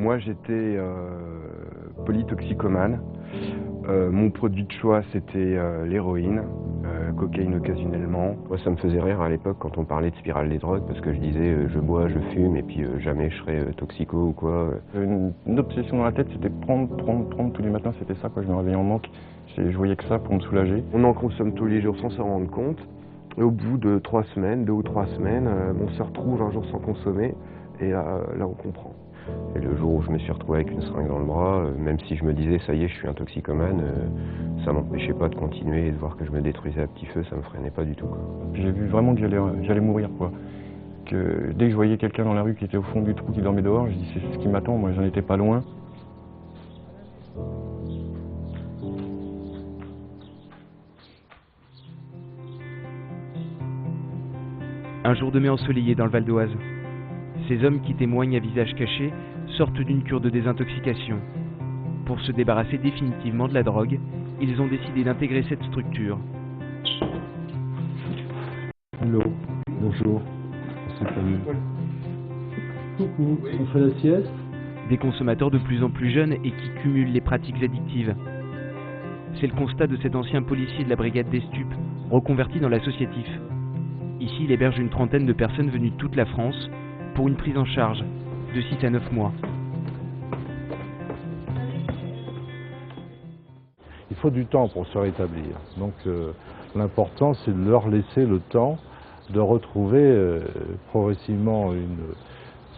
Moi, j'étais polytoxicomane. Mon produit de choix, c'était l'héroïne, cocaïne occasionnellement. Moi, ça me faisait rire à l'époque quand on parlait de spirale des drogues, parce que je disais je bois, je fume, et puis jamais je serai toxico ou quoi. Une obsession dans la tête, c'était prendre tous les matins, c'était ça, quoi. Je me réveillais en manque, je voyais que ça pour me soulager. On en consomme tous les jours sans s'en rendre compte. Et au bout de 3 semaines, 2 ou 3 semaines, on se retrouve un jour sans consommer, et là on comprend. Et le jour où je me suis retrouvé avec une seringue dans le bras, même si je me disais ça y est, je suis un toxicomane, ça m'empêchait pas de continuer et de voir que je me détruisais à petit feu, ça me freinait pas du tout, quoi. J'ai vu vraiment que j'allais mourir, quoi. Que dès que je voyais quelqu'un dans la rue qui était au fond du trou, qui dormait dehors, je dis c'est ce qui m'attend, moi j'en étais pas loin. Un jour de mai ensoleillé dans le Val d'Oise. Ces hommes qui témoignent à visage caché sortent d'une cure de désintoxication. Pour se débarrasser définitivement de la drogue, ils ont décidé d'intégrer cette structure. Allô, bonjour. Coucou, on fait la sieste? Des consommateurs de plus en plus jeunes et qui cumulent les pratiques addictives. C'est le constat de cet ancien policier de la brigade des stupes, reconverti dans l'associatif. Ici, il héberge une trentaine de personnes venues de toute la France pour une prise en charge de 6 à 9 mois. Il faut du temps pour se rétablir. Donc l'important, c'est de leur laisser le temps de retrouver progressivement une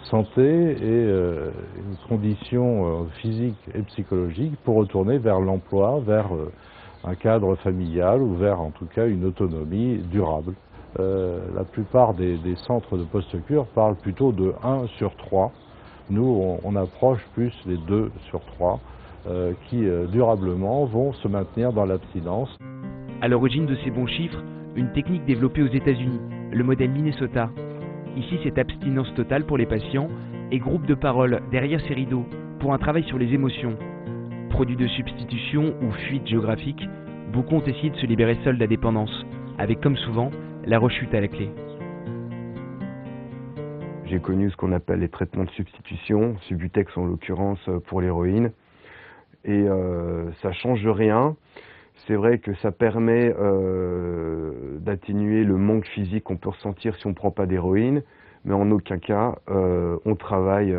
santé et une condition physique et psychologique pour retourner vers l'emploi, vers un cadre familial ou vers en tout cas une autonomie durable. La plupart des centres de post-cure parlent plutôt de 1 sur 3. Nous, on approche plus les 2 sur 3 qui durablement vont se maintenir dans l'abstinence. À l'origine de ces bons chiffres, une technique développée aux États-Unis, le modèle Minnesota. Ici, c'est abstinence totale pour les patients et groupe de parole derrière ces rideaux pour un travail sur les émotions. Produits de substitution ou fuite géographique, beaucoup ont essayé de se libérer seuls de la dépendance, avec comme souvent la rechute à la clé. J'ai connu ce qu'on appelle les traitements de substitution, Subutex en l'occurrence pour l'héroïne, et ça change rien. C'est vrai que ça permet d'atténuer le manque physique qu'on peut ressentir si on ne prend pas d'héroïne, mais en aucun cas on travaille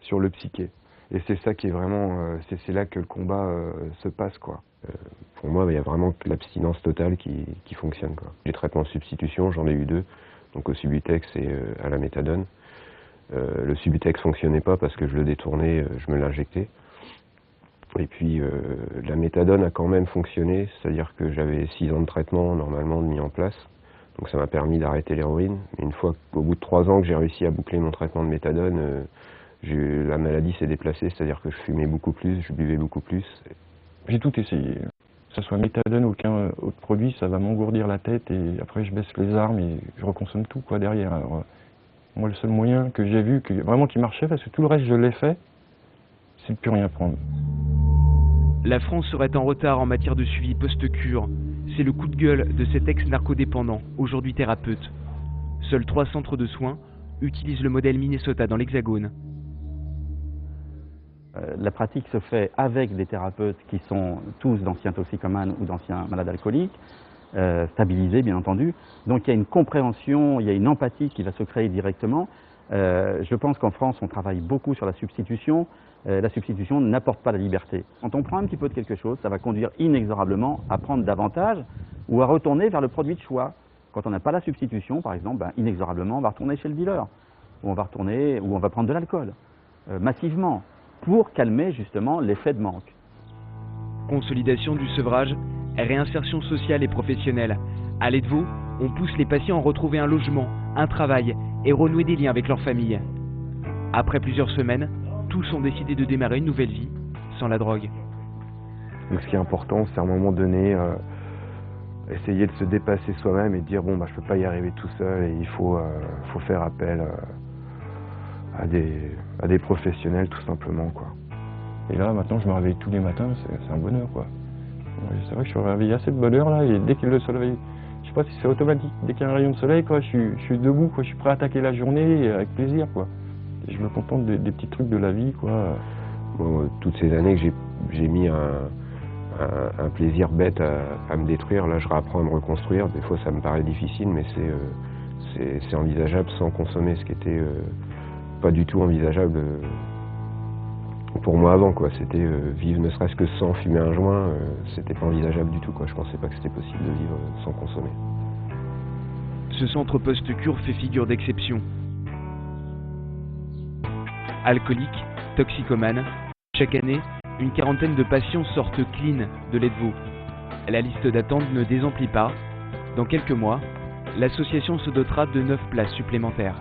sur le psyché. Et c'est ça qui est vraiment, c'est là que le combat se passe, quoi. Pour moi, il y a vraiment que l'abstinence totale qui fonctionne, quoi. Les traitements de substitution, j'en ai eu 2, donc au Subutex et à la méthadone. Le Subutex fonctionnait pas parce que je le détournais, je me l'injectais. Et puis la méthadone a quand même fonctionné, c'est-à-dire que j'avais 6 ans de traitement normalement mis en place. Donc ça m'a permis d'arrêter l'héroïne. Mais une fois qu'au bout de 3 ans que j'ai réussi à boucler mon traitement de méthadone, la maladie s'est déplacée, c'est-à-dire que je fumais beaucoup plus, je buvais beaucoup plus. J'ai tout essayé. Que ce soit méthadone ou aucun autre produit, ça va m'engourdir la tête et après je baisse les armes et je reconsomme tout, quoi, derrière. Alors, moi, le seul moyen que j'ai vu vraiment qui marchait, parce que tout le reste je l'ai fait, c'est de plus rien prendre. La France serait en retard en matière de suivi post-cure. C'est le coup de gueule de cet ex-narcodépendant, aujourd'hui thérapeute. Seuls 3 centres de soins utilisent le modèle Minnesota dans l'Hexagone. La pratique se fait avec des thérapeutes qui sont tous d'anciens toxicomanes ou d'anciens malades alcooliques, stabilisés bien entendu. Donc il y a une compréhension, il y a une empathie qui va se créer directement. Je pense qu'en France on travaille beaucoup sur la substitution. La substitution n'apporte pas la liberté. Quand on prend un petit peu de quelque chose, ça va conduire inexorablement à prendre davantage ou à retourner vers le produit de choix. Quand on n'a pas la substitution, par exemple, inexorablement on va retourner chez le dealer, ou on va prendre de l'alcool, massivement, pour calmer justement l'effet de manque. Consolidation du sevrage, réinsertion sociale et professionnelle. À l'Edvo, on pousse les patients à retrouver un logement, un travail et renouer des liens avec leur famille. Après plusieurs semaines, tous ont décidé de démarrer une nouvelle vie sans la drogue. Donc ce qui est important, c'est à un moment donné, essayer de se dépasser soi-même et de dire bon bah je peux pas y arriver tout seul et il faut faire appel à des professionnels tout simplement, quoi. Et là maintenant je me réveille tous les matins, c'est un bonheur, quoi. C'est vrai que je suis réveillé assez de bonne heure là et dès que le soleil, je sais pas si c'est automatique, dès qu'il y a un rayon de soleil, quoi, je suis debout, quoi, je suis prêt à attaquer la journée avec plaisir, quoi. je me contente des petits trucs de la vie, quoi. Bon, toutes ces années que j'ai mis un plaisir bête à me détruire, là je réapprends à me reconstruire. Des fois ça me paraît difficile, mais c'est envisageable sans consommer, ce qui était pas du tout envisageable pour moi avant, quoi. C'était vivre ne serait-ce que sans fumer un joint, c'était pas envisageable du tout, quoi. Je pensais pas que c'était possible de vivre sans consommer. Ce centre post-cure fait figure d'exception. Alcooliques, toxicomanes, chaque année, une quarantaine de patients sortent clean de lait de veau. La liste d'attente ne désemplit pas. Dans quelques mois, l'association se dotera de 9 places supplémentaires.